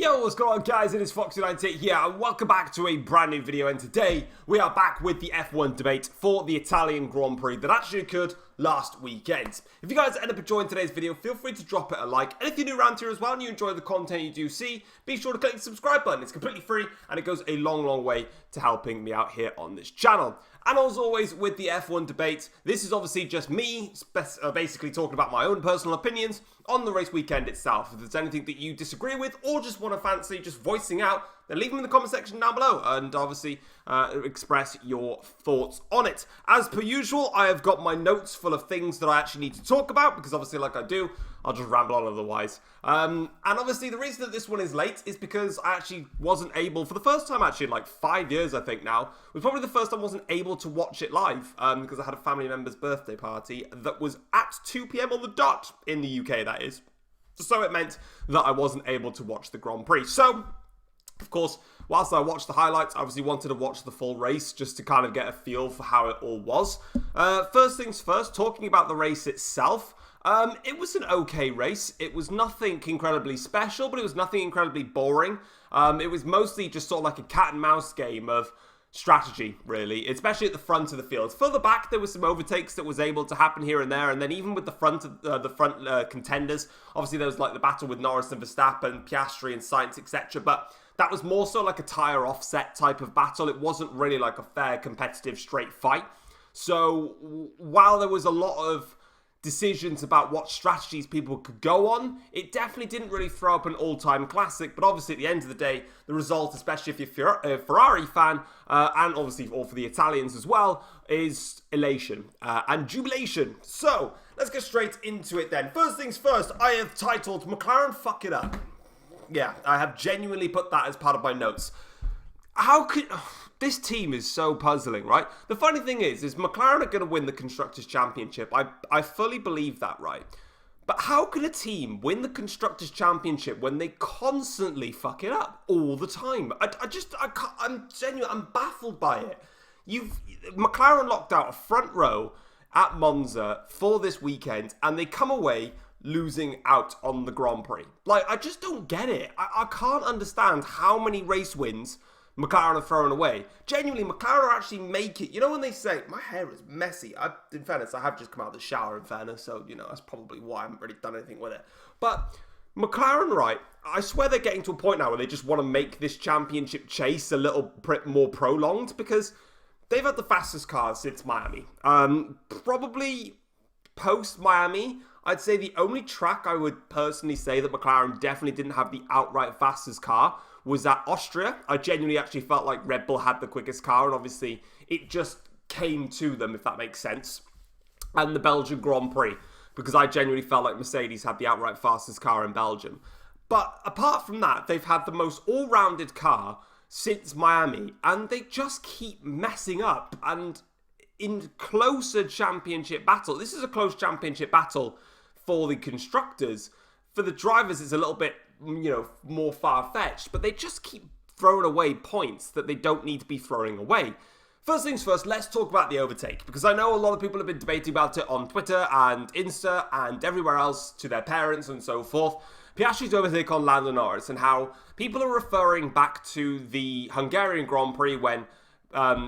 Yo, what's going on guys, it is Fox98 here and welcome back to a brand new video, and today we are back with the F1 debate for the Italian Grand Prix that actually occurred last weekend. If you guys end up enjoying today's video, feel free to drop it a like, and if you're new around here as well and you enjoy the content you do see, be sure to click the subscribe button. It's completely free and it goes a long way to helping me out here on this channel. And as always with the F1 debate, this is obviously just me basically talking about my own personal opinions on the race weekend itself. If there's anything that you disagree with or just want to fancy just voicing out, then leave them in the comment section down below and obviously express your thoughts on it. As per usual, I have got my notes full of things that I actually need to talk about because obviously like I do, I'll just ramble on otherwise. And obviously the reason that this one is late is because I actually wasn't able, for the first time actually in like 5 years I think now, was probably the first time I wasn't able to watch it live because I had a family member's birthday party that was at 2 PM on the dot in the UK, that is. So it meant that I wasn't able to watch the Grand Prix. So, of course, whilst I watched the highlights, I obviously wanted to watch the full race just to kind of get a feel for how it all was. First things first, talking about the race itself. It was an okay race. It was nothing incredibly special, but it was nothing incredibly boring. It was mostly just sort of like a cat and mouse game of strategy, really, especially at the front of the field. Further back, there were some overtakes that was able to happen here and there, and then even with the front contenders, obviously there was like the battle with Norris and Verstappen, Piastri and Sainz, etc. But that was more so like a tyre offset type of battle. It wasn't really like a fair, competitive, straight fight. So while there was a lot of decisions about what strategies people could go on, it definitely didn't really throw up an all-time classic. But obviously at the end of the day, the result, especially if you're a Ferrari fan, and obviously all for the Italians as well, is elation and jubilation. So let's get straight into it then. First things first, I have titled McLaren Fuck It Up. Yeah, I have genuinely put that as part of my notes. How could... This team is so puzzling, right? The funny thing is McLaren are going to win the Constructors' Championship. I fully believe that, right? But how can a team win the Constructors' Championship when they constantly fuck it up all the time? I'm baffled by it. McLaren locked out a front row at Monza for this weekend, and they come away losing out on the Grand Prix. Like, I just don't get it. I can't understand how many race wins McLaren are throwing away. Genuinely, McLaren are actually making... You know when they say, my hair is messy. In fairness, I have just come out of the shower, in fairness, so, you know, that's probably why I haven't really done anything with it. But McLaren, right, I swear they're getting to a point now where they just want to make this championship chase a little more prolonged, because they've had the fastest cars since Miami. Probably post-Miami, I'd say the only track I would personally say that McLaren definitely didn't have the outright fastest car was at Austria. I genuinely actually felt like Red Bull had the quickest car, and obviously it just came to them, if that makes sense. And the Belgian Grand Prix, because I genuinely felt like Mercedes had the outright fastest car in Belgium. But apart from that, they've had the most all-rounded car since Miami, and they just keep messing up. And in closer championship battle, this is a close championship battle for the constructors. For the drivers, it's a little bit, you know, more far-fetched, but they just keep throwing away points that they don't need to be throwing away. First things first, let's talk about the overtake, because I know a lot of people have been debating about it on Twitter and Insta and everywhere else to their parents and so forth. Piastri's overtake on Lando Norris, and how people are referring back to the Hungarian Grand Prix when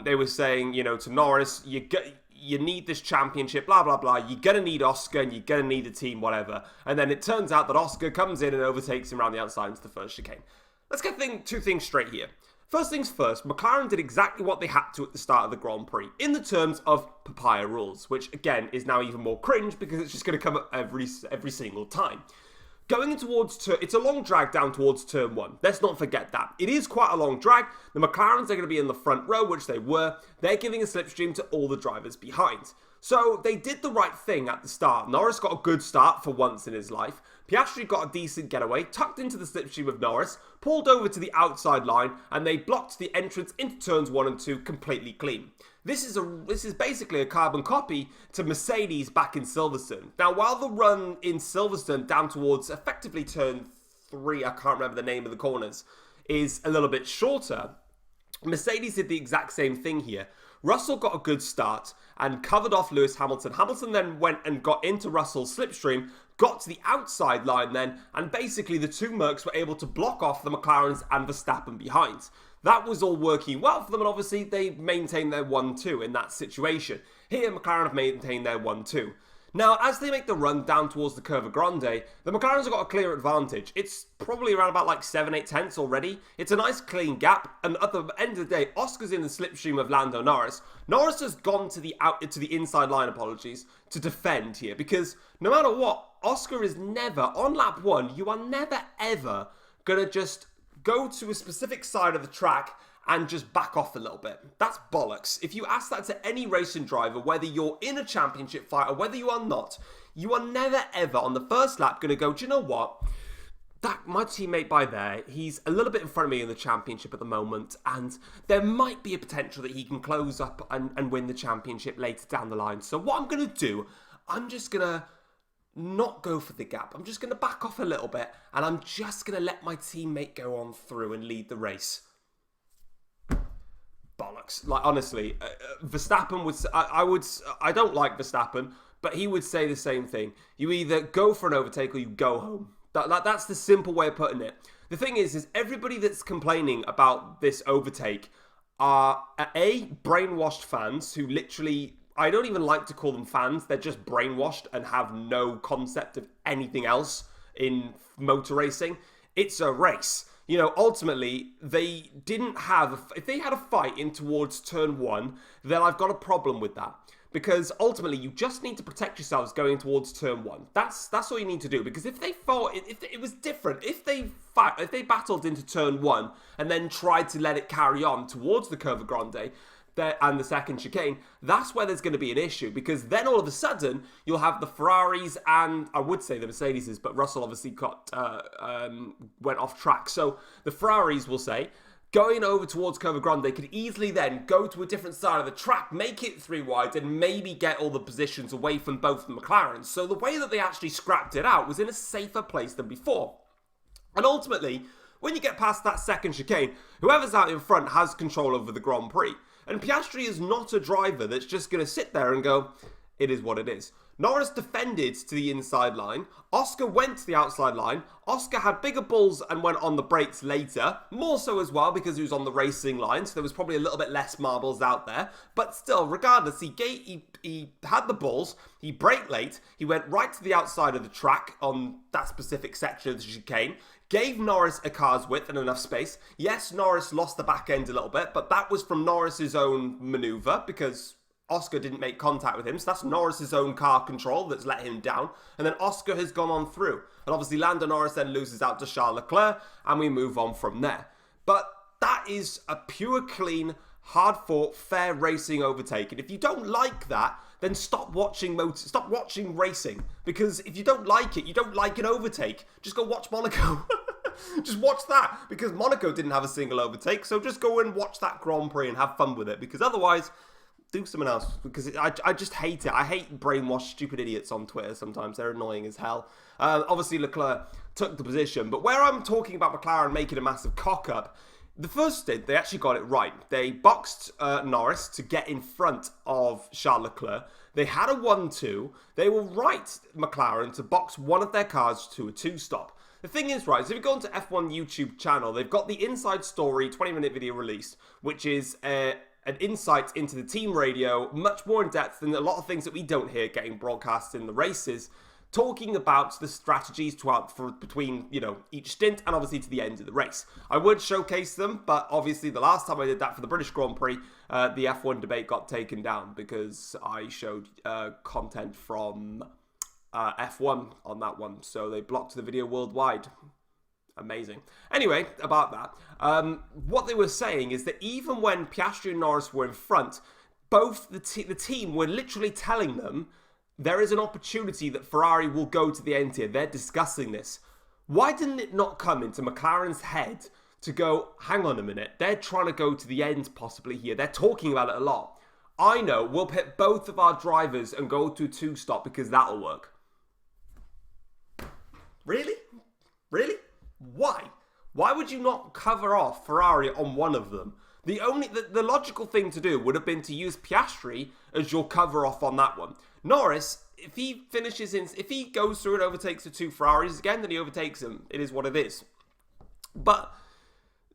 they were saying, you know, to Norris, you need this championship, blah, blah, blah. You're going to need Oscar and you're going to need a team, whatever. And then it turns out that Oscar comes in and overtakes him around the outside into the first chicane. Let's get two things straight here. First things first, McLaren did exactly what they had to at the start of the Grand Prix in the terms of papaya rules, which again is now even more cringe because it's just going to come up every single time. Going in towards it's a long drag down towards turn one. Let's not forget that. It is quite a long drag. The McLarens are going to be in the front row, which they were. They're giving a slipstream to all the drivers behind. So they did the right thing at the start. Norris got a good start for once in his life. Piastri got a decent getaway, tucked into the slipstream of Norris, pulled over to the outside line, and they blocked the entrance into turns 1 and 2 completely clean. This is basically a carbon copy to Mercedes back in Silverstone. Now, while the run in Silverstone down towards effectively turn 3, I can't remember the name of the corners, is a little bit shorter, Mercedes did the exact same thing here. Russell got a good start and covered off Lewis Hamilton. Hamilton then went and got into Russell's slipstream, got to the outside line then, and basically the two Mercs were able to block off the McLarens and Verstappen behind. That was all working well for them, and obviously they maintained their 1-2 in that situation. Here, McLaren have maintained their 1-2. Now, as they make the run down towards the Curva Grande, the McLarens have got a clear advantage. It's probably around about like 7-8 tenths already. It's a nice clean gap, and at the end of the day, Oscar's in the slipstream of Lando Norris. Norris has gone to the inside line, to defend here, because no matter what, Oscar is never, on lap 1, you are never ever going to just go to a specific side of the track and just back off a little bit. That's bollocks. If you ask that to any racing driver, whether you're in a championship fight or whether you are not, you are never ever on the first lap going to go, do you know what? My teammate by there, he's a little bit in front of me in the championship at the moment, and there might be a potential that he can close up and win the championship later down the line. So what I'm going to do, I'm just going to not go for the gap. I'm just going to back off a little bit, and I'm just going to let my teammate go on through and lead the race. Bollocks. Like, honestly, Verstappen would... I don't like Verstappen, but he would say the same thing. You either go for an overtake or you go home. That's the simple way of putting it. The thing is everybody that's complaining about this overtake are, A, brainwashed fans who literally... I don't even like to call them fans. They're just brainwashed and have no concept of anything else in motor racing. It's a race. You know, ultimately, they didn't have... If they had a fight in towards turn 1, then I've got a problem with that. Because ultimately, you just need to protect yourselves going towards turn 1. That's all you need to do. Because if they fought... If it was different. If they battled into turn 1 and then tried to let it carry on towards the Curva Grande and the second chicane, that's where there's going to be an issue, because then all of a sudden you'll have the Ferraris and I would say the Mercedes, but Russell obviously went off track. So the Ferraris will say, going over towards Curva Grande could easily then go to a different side of the track, make it 3 wide, and maybe get all the positions away from both the McLarens. So the way that they actually scrapped it out was in a safer place than before. And ultimately, when you get past that second chicane, whoever's out in front has control over the Grand Prix. And Piastri is not a driver that's just going to sit there and go, it is what it is. Norris defended to the inside line. Oscar went to the outside line. Oscar had bigger balls and went on the brakes later. More so as well because he was on the racing line, so there was probably a little bit less marbles out there. But still, regardless, he had the balls. He braked late. He went right to the outside of the track on that specific section of the chicane. Gave Norris a car's width and enough space. Yes, Norris lost the back end a little bit, but that was from Norris's own manoeuvre because Oscar didn't make contact with him. So that's Norris's own car control that's let him down. And then Oscar has gone on through. And obviously Lando Norris then loses out to Charles Leclerc and we move on from there. But that is a pure, clean, hard-fought, fair racing overtake. And if you don't like that, then stop watching racing. Because if you don't like it, you don't like an overtake. Just go watch Monaco. Just watch that. Because Monaco didn't have a single overtake. So just go and watch that Grand Prix and have fun with it. Because otherwise, do something else. Because I just hate it. I hate brainwashed stupid idiots on Twitter sometimes. They're annoying as hell. Obviously, Leclerc took the position. But where I'm talking about McLaren making a massive cock-up, the first stint, they actually got it right. They boxed Norris to get in front of Charles Leclerc. They had a 1-2. They will right McLaren to box one of their cars to a 2-stop. The thing is, right, so if you go onto F1 YouTube channel, they've got the Inside Story 20-minute video released, which is an insight into the team radio, much more in depth than a lot of things that we don't hear getting broadcast in the races, talking about the strategies between, each stint and obviously to the end of the race. I would showcase them, but obviously the last time I did that for the British Grand Prix, the F1 debate got taken down because I showed content from F1 on that one. So they blocked the video worldwide. Amazing. Anyway, about that. What they were saying is that even when Piastri and Norris were in front, both the team were literally telling them there is an opportunity that Ferrari will go to the end here. They're discussing this. Why didn't it not come into McLaren's head to go, hang on a minute, they're trying to go to the end possibly here. They're talking about it a lot. I know, we'll pit both of our drivers and go to a 2-stop because that'll work. Really? Really? Why? Why would you not cover off Ferrari on one of them? The logical thing to do would have been to use Piastri as your cover off on that one. Norris, if he goes through and overtakes the two Ferraris again, then he overtakes them. It is what it is. But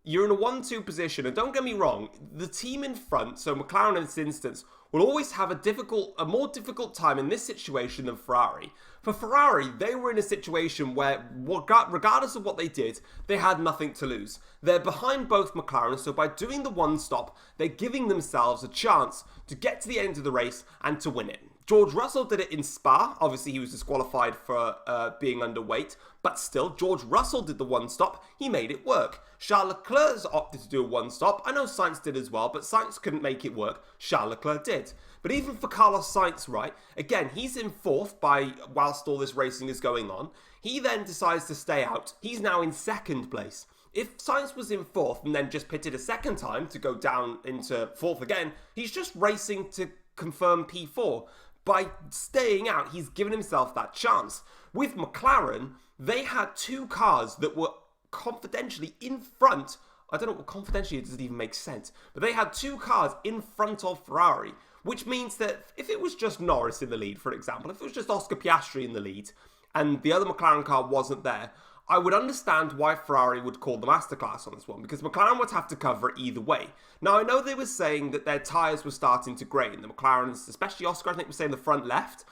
you're in a 1-2 position, and don't get me wrong, the team in front, so McLaren in this instance, will always have a more difficult time in this situation than Ferrari. For Ferrari, they were in a situation where, regardless of what they did, they had nothing to lose. They're behind both McLaren, so by doing the one stop, they're giving themselves a chance to get to the end of the race and to win it. George Russell did it in Spa. Obviously, he was disqualified for being underweight. But still, George Russell did the one stop. He made it work. Charles Leclerc opted to do a one stop. I know Sainz did as well, but Sainz couldn't make it work. Charles Leclerc did. But even for Carlos Sainz, right, again, he's in fourth whilst all this racing is going on. He then decides to stay out. He's now in second place. If Sainz was in fourth and then just pitted a second time to go down into fourth again, he's just racing to confirm P4. By staying out, he's given himself that chance. With McLaren, they had two cars that were confidentially in front. I don't know what confidentially doesn't even make sense. But they had two cars in front of Ferrari, which means that if it was just Norris in the lead, for example, if it was just Oscar Piastri in the lead, and the other McLaren car wasn't there, I would understand why Ferrari would call the masterclass on this one, because McLaren would have to cover it either way. Now, I know they were saying that their tyres were starting to grain. The McLarens, especially Oscar, I think was saying the front left,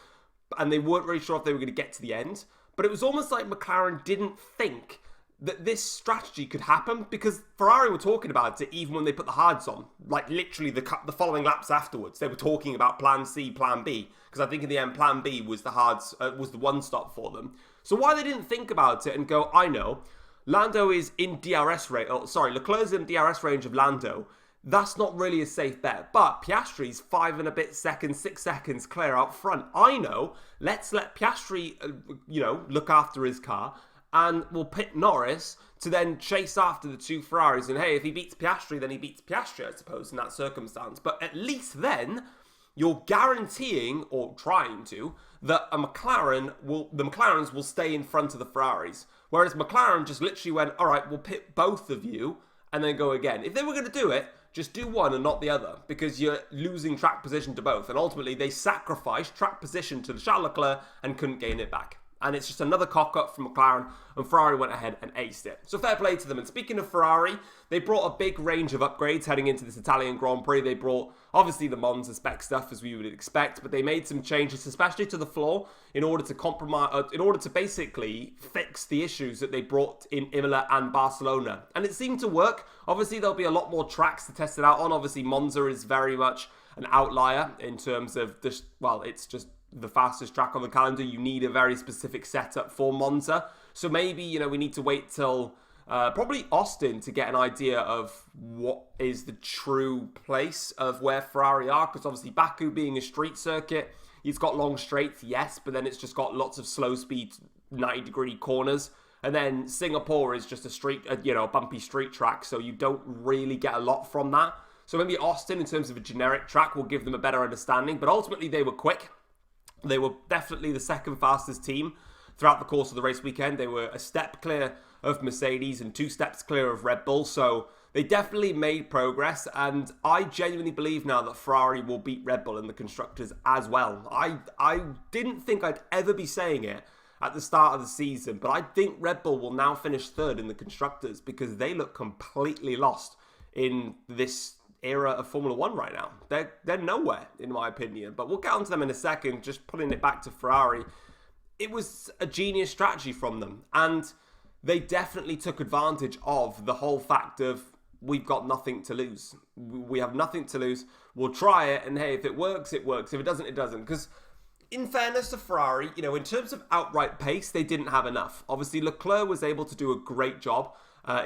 and they weren't really sure if they were going to get to the end. But it was almost like McLaren didn't think that this strategy could happen, because Ferrari were talking about it even when they put the hards on. Like, literally, the following laps afterwards, they were talking about Plan C, Plan B, because I think in the end, Plan B was the hards, was the one stop for them. So why they didn't think about it and go, I know, Lando is in DRS range, Leclerc's in DRS range of Lando, that's not really a safe bet. But Piastri's 5 and a bit seconds, 6 seconds clear out front. I know, let's let Piastri, look after his car, and we'll pit Norris to then chase after the two Ferraris. And hey, if he beats Piastri, then he beats Piastri, I suppose, in that circumstance. But at least then, you're guaranteeing, or trying to, that the McLarens will stay in front of the Ferraris. Whereas McLaren just literally went, all right, we'll pit both of you and then go again. If they were going to do it, just do one and not the other, because you're losing track position to both. And ultimately, they sacrificed track position to Charles Leclerc and couldn't gain it back. And it's just another cock-up from McLaren, and Ferrari went ahead and aced it. So fair play to them. And speaking of Ferrari, they brought a big range of upgrades heading into this Italian Grand Prix. They brought, obviously, the Monza spec stuff, as we would expect, but they made some changes, especially to the floor, in order to basically fix the issues that they brought in Imola and Barcelona. And it seemed to work. Obviously, there'll be a lot more tracks to test it out on. Obviously, Monza is very much an outlier in terms of this, it's just the fastest track on the calendar. You need a very specific setup for Monza. So maybe, we need to wait till probably Austin to get an idea of what is the true place of where Ferrari are. Because obviously Baku being a street circuit, it's got long straights, yes, but then it's just got lots of slow speed 90-degree corners. And then Singapore is just a bumpy street track. So you don't really get a lot from that. So maybe Austin, in terms of a generic track, will give them a better understanding. But ultimately, they were quick. They were definitely the second fastest team throughout the course of the race weekend. They were a step clear of Mercedes and 2 steps clear of Red Bull. So they definitely made progress. And I genuinely believe now that Ferrari will beat Red Bull in the Constructors as well. I didn't think I'd ever be saying it at the start of the season, but I think Red Bull will now finish third in the Constructors because they look completely lost in this era of Formula 1 right now. They're nowhere, in my opinion. But we'll get onto them in a second. Just putting it back to Ferrari, it was a genius strategy from them. And they definitely took advantage of the whole fact of, we've got nothing to lose. We have nothing to lose. We'll try it. And hey, if it works, it works. If it doesn't, it doesn't. Because in fairness to Ferrari, in terms of outright pace, they didn't have enough. Obviously, Leclerc was able to do a great job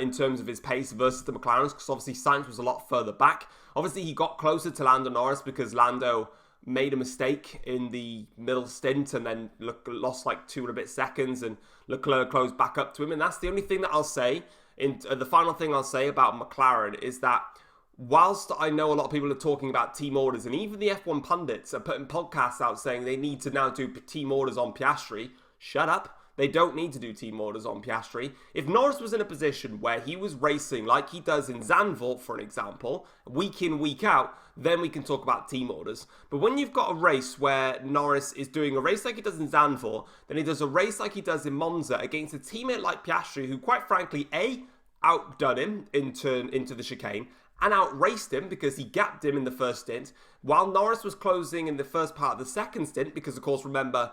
in terms of his pace versus the McLarens, because obviously Sainz was a lot further back. Obviously, he got closer to Lando Norris because Lando made a mistake in the middle stint and then lost like 2 and a bit seconds, and Leclerc closed back up to him. And that's the only thing that I'll say. The final thing I'll say about McLaren is that whilst I know a lot of people are talking about team orders, and even the F1 pundits are putting podcasts out saying they need to now do team orders on Piastri, shut up. they don't need to do team orders on Piastri. If Norris was in a position where he was racing like he does in Zandvoort, for an example, week in, week out, then we can talk about team orders. But when you've got a race where Norris is doing a race like he does in Zandvoort, then he does a race like he does in Monza against a teammate like Piastri, who quite frankly, outdone him into the chicane, and outraced him because he gapped him in the first stint, while Norris was closing in the first part of the second stint, because of course, remember,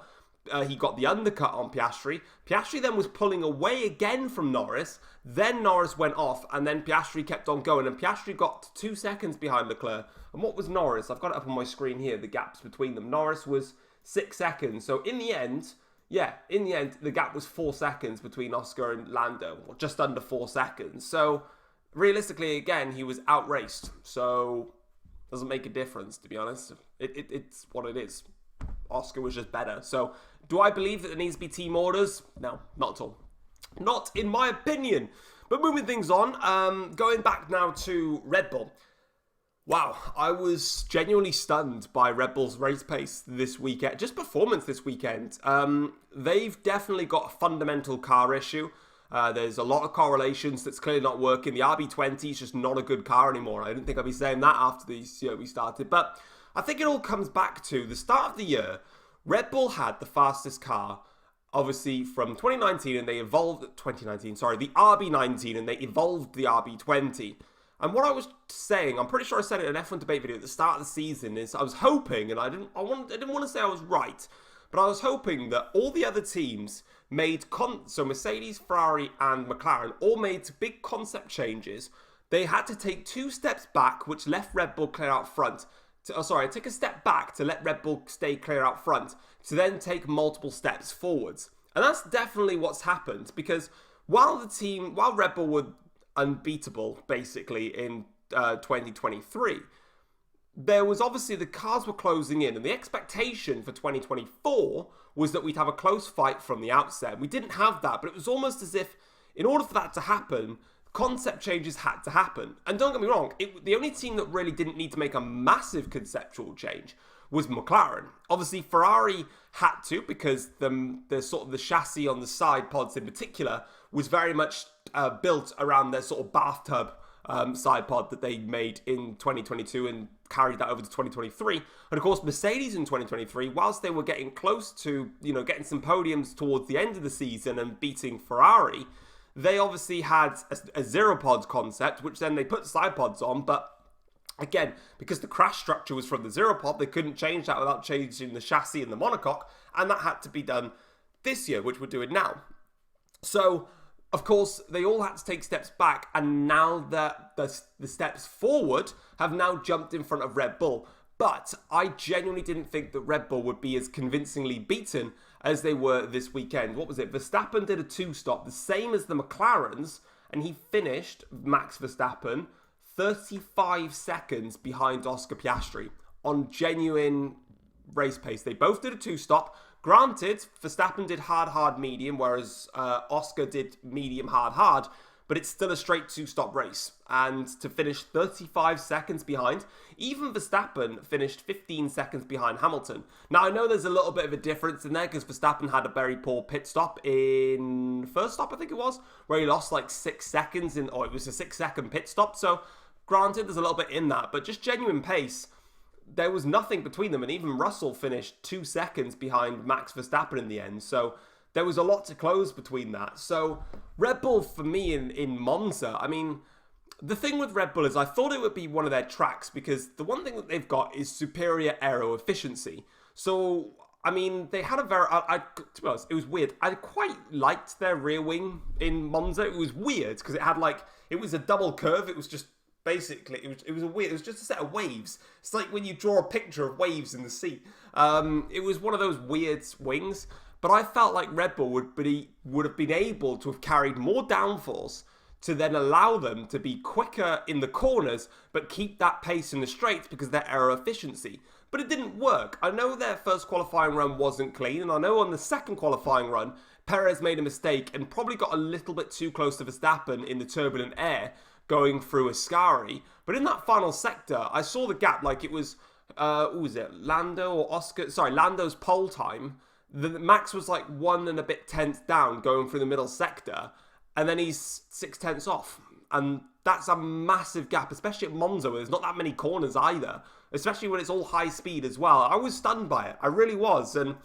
he got the undercut on Piastri. Piastri then was pulling away again from Norris. Then Norris went off, and then Piastri kept on going, and Piastri got 2 seconds behind Leclerc. And what was Norris? I've got it up on my screen here, the gaps between them. Norris was 6 seconds. So in the end, the gap was 4 seconds between Oscar and Lando, or just under 4 seconds. So realistically, again, he was outraced. So doesn't make a difference, to be honest. It's what it is. Oscar was just better. So do I believe that there needs to be team orders? No, not at all. Not in my opinion. But moving things on, going back now to Red Bull. Wow, I was genuinely stunned by Red Bull's race pace this weekend, just performance this weekend. They've definitely got a fundamental car issue. There's a lot of correlations that's clearly not working. The RB20 is just not a good car anymore. I didn't think I'd be saying that after we started, but I think it all comes back to the start of the year. Red Bull had the fastest car, obviously, from 2019, and they evolved... the RB19, and they evolved the RB20. And what I was saying, I'm pretty sure I said it in an F1 debate video at the start of the season, is I was hoping, and I didn't want to say I was right, but I was hoping that all the other teams made... so Mercedes, Ferrari, and McLaren all made big concept changes. They had to take 2 steps back, which left Red Bull clear out front. Take a step back to let Red Bull stay clear out front, to then take multiple steps forwards. And that's definitely what's happened, because while Red Bull were unbeatable, basically, in 2023, there was obviously the cars were closing in, and the expectation for 2024 was that we'd have a close fight from the outset. We didn't have that, but it was almost as if, in order for that to happen, concept changes had to happen. And don't get me wrong, the only team that really didn't need to make a massive conceptual change was McLaren. Obviously, Ferrari had to, because the sort of the chassis on the side pods in particular was very much built around their sort of bathtub side pod that they made in 2022 and carried that over to 2023. And of course, Mercedes in 2023, whilst they were getting close to, getting some podiums towards the end of the season and beating Ferrari, they obviously had a zero pod concept, which then they put side pods on, but again, because the crash structure was from the zero pod, they couldn't change that without changing the chassis and the monocoque, and that had to be done this year, which we're doing now. So, of course, they all had to take steps back, and now that the steps forward have now jumped in front of Red Bull. But I genuinely didn't think that Red Bull would be as convincingly beaten as they were this weekend. What was it? Verstappen did a 2-stop, the same as the McLarens, and he finished, Max Verstappen, 35 seconds behind Oscar Piastri on genuine race pace. They both did a 2-stop. Granted, Verstappen did hard, medium, whereas Oscar did medium, hard, but it's still a straight 2-stop race. And to finish 35 seconds behind, even Verstappen finished 15 seconds behind Hamilton. Now, I know there's a little bit of a difference in there because Verstappen had a very poor pit stop in first stop, I think it was, where he lost like 6 seconds it was a 6-second pit stop. So, granted, there's a little bit in that, but just genuine pace, there was nothing between them. And even Russell finished 2 seconds behind Max Verstappen in the end. So, there was a lot to close between that. So, Red Bull, for me, in Monza, I mean, the thing with Red Bull is I thought it would be one of their tracks because the one thing that they've got is superior aero efficiency. So, I mean, they had a very... to be honest, it was weird. I quite liked their rear wing in Monza. It was weird because it had it was a double curve. It was just basically... It was just a set of waves. It's like when you draw a picture of waves in the sea. It was one of those weird wings. But I felt like Red Bull would have been able to have carried more downforce to then allow them to be quicker in the corners, but keep that pace in the straights because of their aero efficiency. But it didn't work. I know their first qualifying run wasn't clean, and I know on the second qualifying run, Perez made a mistake and probably got a little bit too close to Verstappen in the turbulent air going through Ascari. But in that final sector, I saw the gap like it was, who was it, Lando or Oscar? Sorry, Lando's pole time. Max was like 1 and a bit tenths down going through the middle sector, and then he's 6 tenths off. And that's a massive gap, especially at Monza, where there's not that many corners either, especially when it's all high speed as well. I was stunned by it. I really was. And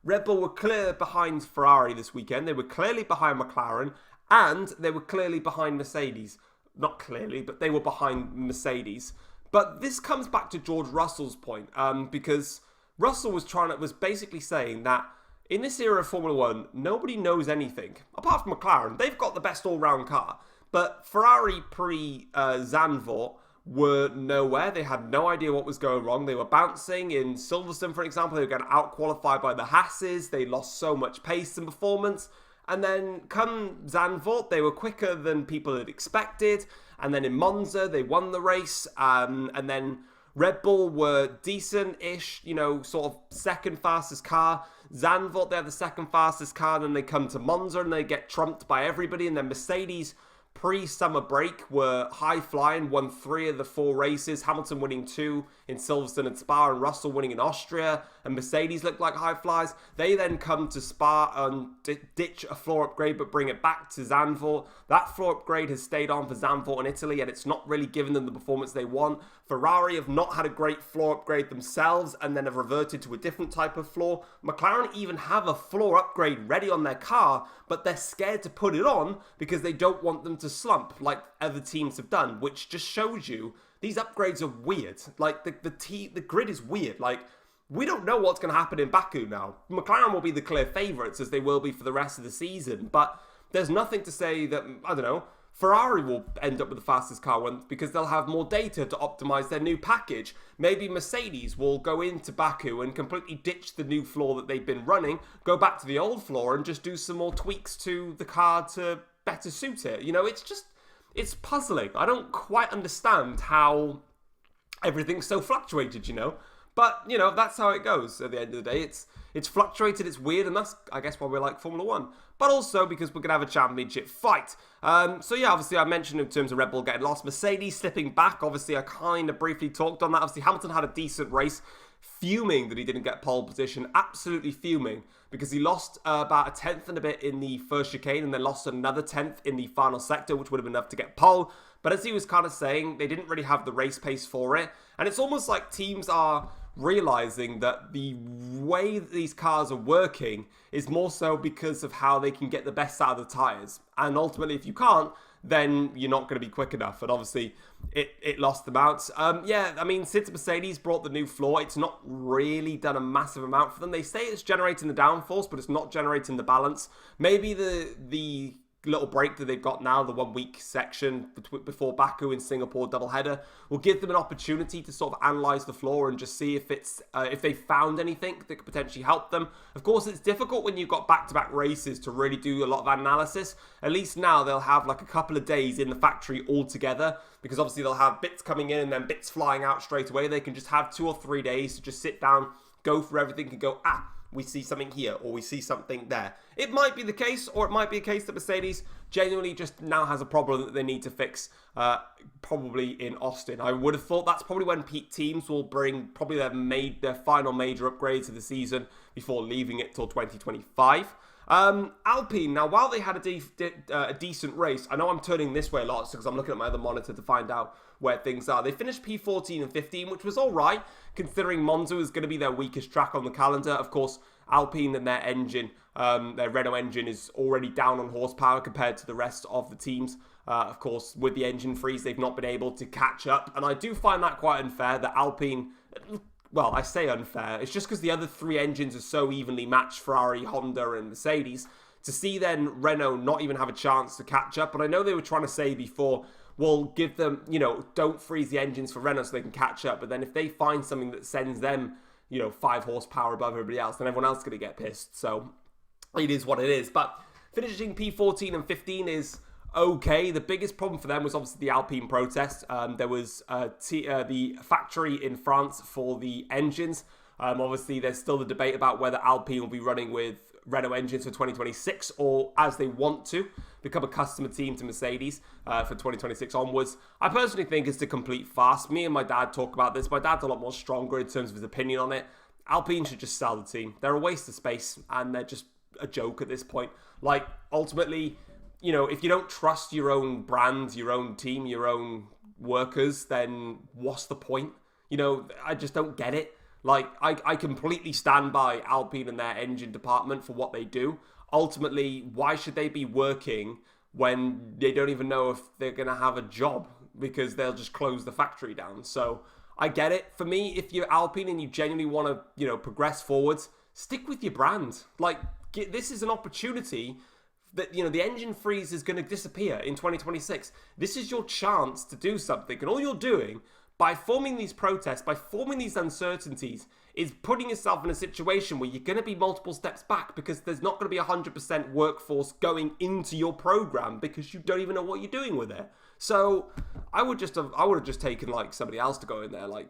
Red Bull were clear behind Ferrari this weekend. They were clearly behind McLaren, and they were clearly behind Mercedes. Not clearly, but they were behind Mercedes. But this comes back to George Russell's point, because Russell was basically saying that in this era of Formula 1, nobody knows anything. Apart from McLaren, they've got the best all-round car. But Ferrari pre-Zandvoort were nowhere. They had no idea what was going wrong. They were bouncing. In Silverstone, for example, they were getting out-qualified by the Hasses. They lost so much pace and performance. And then come Zandvoort, they were quicker than people had expected. And then in Monza, they won the race. And then Red Bull were decent-ish, sort of second fastest car. Zandvoort, they had the second fastest car. Then they come to Monza and they get trumped by everybody. And then Mercedes, pre-summer break, were high-flying, won 3 of the 4 races. Hamilton winning 2 in Silverstone and Spa, and Russell winning in Austria. And Mercedes looked like high flyers. They then come to Spa and ditch a floor upgrade, but bring it back to Zandvoort. That floor upgrade has stayed on for Zandvoort in Italy, and it's not really given them the performance they want. Ferrari have not had a great floor upgrade themselves, and then have reverted to a different type of floor. McLaren even have a floor upgrade ready on their car, but they're scared to put it on because they don't want them to slump like other teams have done, which just shows you these upgrades are weird. Like, the grid is weird. Like, we don't know what's going to happen in Baku now. McLaren will be the clear favourites, as they will be for the rest of the season, but there's nothing to say that, I don't know, Ferrari will end up with the fastest car once because they'll have more data to optimise their new package. Maybe Mercedes will go into Baku and completely ditch the new floor that they've been running, go back to the old floor and just do some more tweaks to the car to better suit it. It's puzzling. I don't quite understand how everything's so fluctuated, But, that's how it goes at the end of the day. It's fluctuated, it's weird, and that's, I guess, why we like Formula 1. But also because we're going to have a championship fight. Obviously, I mentioned in terms of Red Bull getting lost. Mercedes slipping back, obviously, I kind of briefly talked on that. Obviously, Hamilton had a decent race. Fuming that he didn't get pole position. Absolutely fuming. Because he lost about a tenth and a bit in the first chicane, and then lost another tenth in the final sector, which would have been enough to get pole. But as he was kind of saying, they didn't really have the race pace for it. And it's almost like teams are realizing that the way that these cars are working is more so because of how they can get the best out of the tyres. And ultimately, if you can't, then you're not going to be quick enough. And obviously, it lost them out. Since Mercedes brought the new floor, it's not really done a massive amount for them. They say it's generating the downforce, but it's not generating the balance. Maybe the little break that they've got now, the 1 week section before Baku and Singapore doubleheader, will give them an opportunity to sort of analyse the floor and just see if they found anything that could potentially help them. Of course, it's difficult when you've got back-to-back races to really do a lot of analysis. At least now they'll have like a couple of days in the factory all together, because obviously they'll have bits coming in and then bits flying out straight away. They can just have 2 or 3 days to just sit down, go through everything and go, we see something here, or we see something there. It might be the case, or it might be a case that Mercedes genuinely just now has a problem that they need to fix, probably in Austin. I would have thought that's probably when teams will bring probably their final major upgrades of the season before leaving it till 2025. Alpine, now while they had a decent race, I know I'm turning this way a lot because I'm looking at my other monitor to find out where things are. They finished P14 and 15, which was all right, considering Monza was going to be their weakest track on the calendar. Of course, Alpine and their engine, their Renault engine, is already down on horsepower compared to the rest of the teams. Of course, with the engine freeze, they've not been able to catch up, and I do find that quite unfair that Alpine... Well, I say unfair. It's just because the other 3 engines are so evenly matched, Ferrari, Honda, and Mercedes. To see then Renault not even have a chance to catch up. And I know they were trying to say before, well, give them, don't freeze the engines for Renault so they can catch up. But then if they find something that sends them, 5 horsepower above everybody else, then everyone else is going to get pissed. So it is what it is. But finishing P14 and 15 is okay. The biggest problem for them was obviously the Alpine protest. There was the factory in France for the engines. Obviously, there's still the debate about whether Alpine will be running with Renault engines for 2026, or as they want to, become a customer team to Mercedes for 2026 onwards. I personally think it's a complete farce. Me and my dad talk about this. My dad's a lot more stronger in terms of his opinion on it. Alpine should just sell the team. They're a waste of space, and they're just a joke at this point. Like, ultimately, you know, if you don't trust your own brand, your own team, your own workers, then what's the point? You know, I just don't get it. Like, I completely stand by Alpine and their engine department for what they do. Ultimately, why should they be working when they don't even know if they're going to have a job? Because they'll just close the factory down. So I get it. For me, if you're Alpine and you genuinely want to, you know, progress forwards, stick with your brand. Like, this is an opportunity that, you know, the engine freeze is going to disappear in 2026. This is your chance to do something. And all you're doing by forming these protests, by forming these uncertainties, is putting yourself in a situation where you're going to be multiple steps back because there's not going to be 100% workforce going into your program because you don't even know what you're doing with it. So I would have just taken like somebody else to go in there, like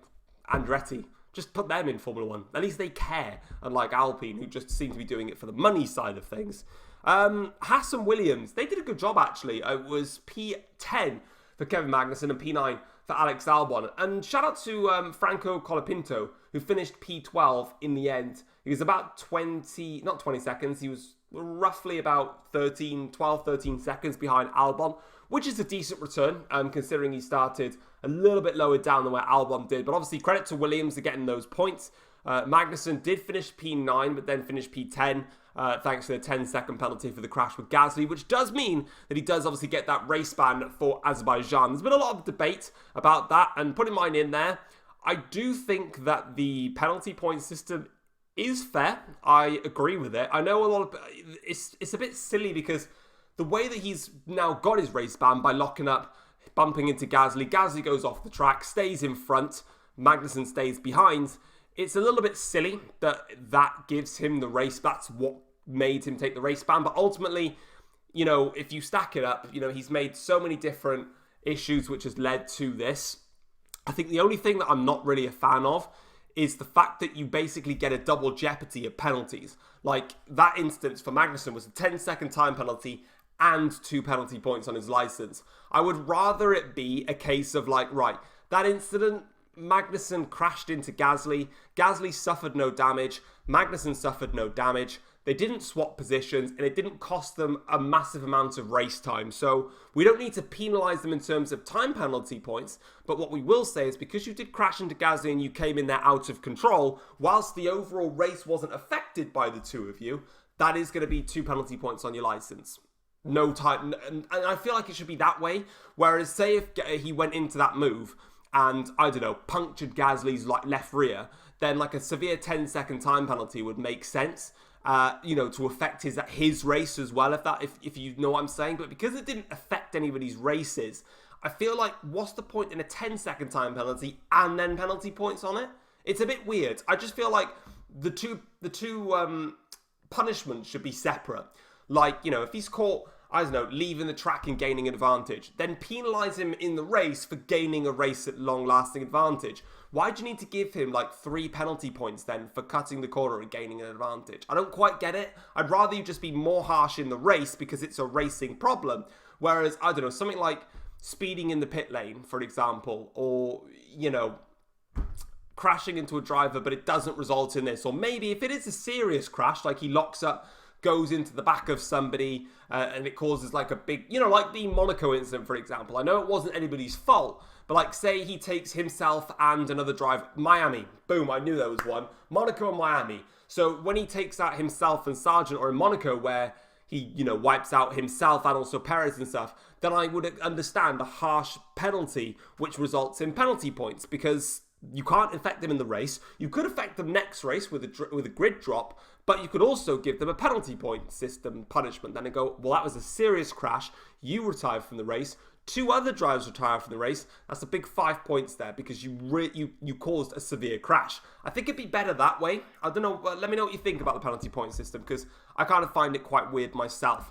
Andretti. Just put them in Formula One. At least they care, unlike Alpine, who just seem to be doing it for the money side of things. Haas and Williams, they did a good job actually. It was P10 for Kevin Magnussen and P9 for Alex Albon. And shout out to Franco Colapinto, who finished P12 in the end. He was about not 20 seconds, he was roughly about 12, 13 seconds behind Albon, which is a decent return, considering he started a little bit lower down than where Albon did. But obviously, credit to Williams for getting those points. Magnussen did finish P9, but then finished P10, thanks to the 10-second penalty for the crash with Gasly, which does mean that he does obviously get that race ban for Azerbaijan. There's been a lot of debate about that, and putting mine in there, I do think that the penalty point system is fair. I agree with it. I know a lot of it's a bit silly because the way that he's now got his race ban by locking up, bumping into Gasly, Gasly goes off the track, stays in front, Magnussen stays behind. It's a little bit silly that gives him the race. That's what made him take the race ban. But ultimately, you know, if you stack it up, you know, he's made so many different issues which has led to this. I think the only thing that I'm not really a fan of is the fact that you basically get a double jeopardy of penalties. Like that instance for Magnussen was a 10-second time penalty and 2 penalty points on his license. I would rather it be a case of like, right, that incident, Magnussen crashed into Gasly. Gasly suffered no damage. Magnussen suffered no damage. They didn't swap positions, and it didn't cost them a massive amount of race time. So we don't need to penalise them in terms of time penalty points. But what we will say is because you did crash into Gasly and you came in there out of control, whilst the overall race wasn't affected by the two of you, that is going to be 2 penalty points on your licence. No time. And I feel like it should be that way. Whereas say if he went into that move and, I don't know, punctured Gasly's left rear, then like a severe 10-second time penalty would make sense. You know, to affect his race as well, if you know what I'm saying. But because it didn't affect anybody's races, I feel like what's the point in a 10-second time penalty and then penalty points on it? It's a bit weird. I just feel like the two punishments should be separate. Like, you know, if he's caught, I don't know, leaving the track and gaining an advantage, then penalise him in the race for gaining a race at long-lasting advantage. Why do you need to give him like 3 penalty points then for cutting the corner and gaining an advantage? I don't quite get it. I'd rather you just be more harsh in the race because it's a racing problem. Whereas, I don't know, something like speeding in the pit lane, for example, or, you know, crashing into a driver, but it doesn't result in this. Or maybe if it is a serious crash, like he locks up, goes into the back of somebody and it causes like a big, you know, like the Monaco incident, for example. I know it wasn't anybody's fault, but like say he takes himself and another driver, Miami, boom, I knew there was one, Monaco and Miami. So when he takes out himself and Sargent, or in Monaco where he, you know, wipes out himself and also Perez and stuff, then I would understand a harsh penalty which results in penalty points because you can't affect them in the race. You could affect them next race with a grid drop, but you could also give them a penalty point system punishment. Then they go, well, that was a serious crash. You retired from the race. 2 other drivers retired from the race. That's a big 5 points there because you caused a severe crash. I think it'd be better that way. I don't know. Let me know what you think about the penalty point system because I kind of find it quite weird myself.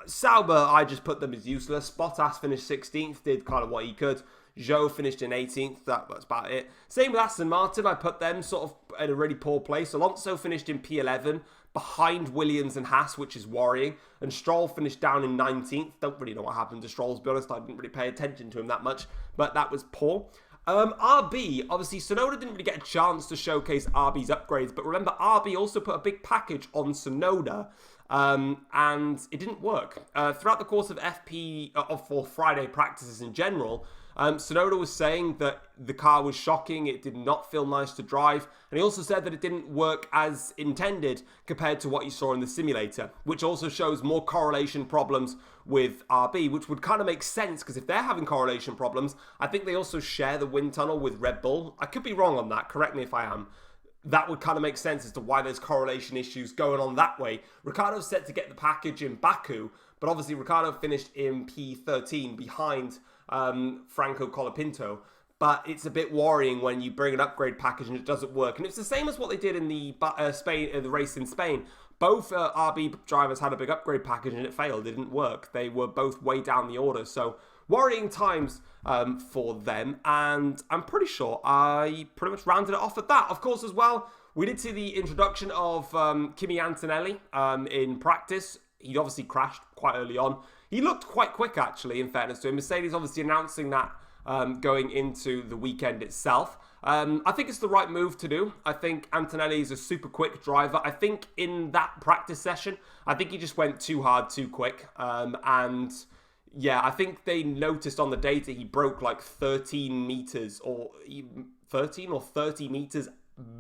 Sauber, I just put them as useless. Bottas finished 16th, did kind of what he could. Zhou finished in 18th, that's about it. Same with Aston Martin, I put them sort of in a really poor place. Alonso finished in P11, behind Williams and Haas, which is worrying. And Stroll finished down in 19th. Don't really know what happened to Stroll, to be honest. I didn't really pay attention to him that much, but that was poor. RB, obviously, Tsunoda didn't really get a chance to showcase RB's upgrades, but remember, RB also put a big package on Tsunoda, and it didn't work. Throughout the course of for Friday practices in general, Tsunoda was saying that the car was shocking, it did not feel nice to drive, and he also said that it didn't work as intended compared to what you saw in the simulator, which also shows more correlation problems with RB, which would kind of make sense, because if they're having correlation problems, I think they also share the wind tunnel with Red Bull. I could be wrong on that, correct me if I am. That would kind of make sense as to why there's correlation issues going on that way. Ricciardo's set to get the package in Baku, but obviously Ricciardo finished in P13 behind Franco Colapinto. But it's a bit worrying when you bring an upgrade package and it doesn't work. And it's the same as what they did in the the race in Spain. Both RB drivers had a big upgrade package and it failed. It didn't work. They were both way down the order. So worrying times for them. And I'm pretty sure I pretty much rounded it off at that. Of course, as well, we did see the introduction of Kimi Antonelli in practice. He obviously crashed quite early on. He looked quite quick, actually, in fairness to him. Mercedes obviously announcing that going into the weekend itself. I think it's the right move to do. I think Antonelli is a super quick driver. I think in that practice session, I think he just went too hard, too quick. And yeah, I think they noticed on the data he broke like 13 meters or 13 or 30 meters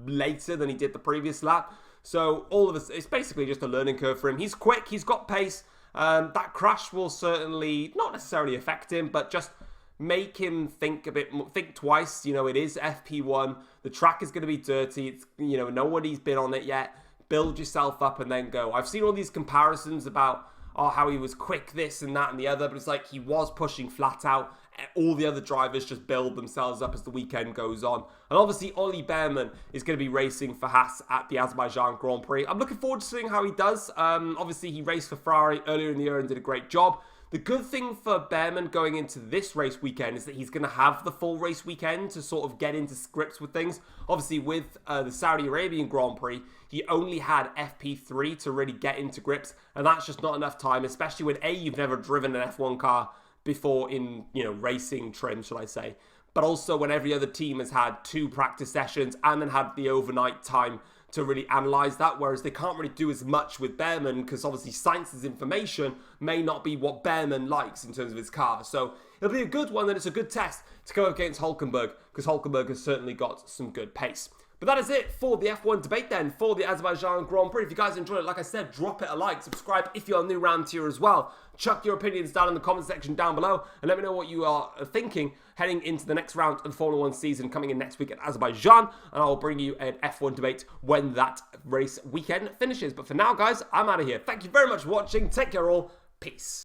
later than he did the previous lap. So all of this, it's basically just a learning curve for him. He's quick, he's got pace. That crash will certainly not necessarily affect him, but just make him think twice. You know, it is FP1. The track is going to be dirty. It's, you know, nobody's been on it yet. Build yourself up and then go. I've seen all these comparisons about how he was quick, this and that and the other, but it's like he was pushing flat out. All the other drivers just build themselves up as the weekend goes on. And obviously, Ollie Behrman is going to be racing for Haas at the Azerbaijan Grand Prix. I'm looking forward to seeing how he does. Obviously, he raced for Ferrari earlier in the year and did a great job. The good thing for Behrman going into this race weekend is that he's going to have the full race weekend to sort of get into grips with things. Obviously, with the Saudi Arabian Grand Prix, he only had FP3 to really get into grips, and that's just not enough time, especially when you've never driven an F1 car before in, you know, racing trim, shall I say. But also when every other team has had 2 practice sessions and then had the overnight time to really analyse that, whereas they can't really do as much with Behrman because obviously science's information may not be what Behrman likes in terms of his car. So it'll be a good one, and it's a good test to go against Hülkenberg because Hülkenberg has certainly got some good pace. But that is it for the F1 debate then, for the Azerbaijan Grand Prix. If you guys enjoyed it, like I said, drop it a like, subscribe if you're new around here as well. Chuck your opinions down in the comment section down below and let me know what you are thinking heading into the next round of the Formula 1 season coming in next week at Azerbaijan. And I'll bring you an F1 debate when that race weekend finishes. But for now, guys, I'm out of here. Thank you very much for watching. Take care all. Peace.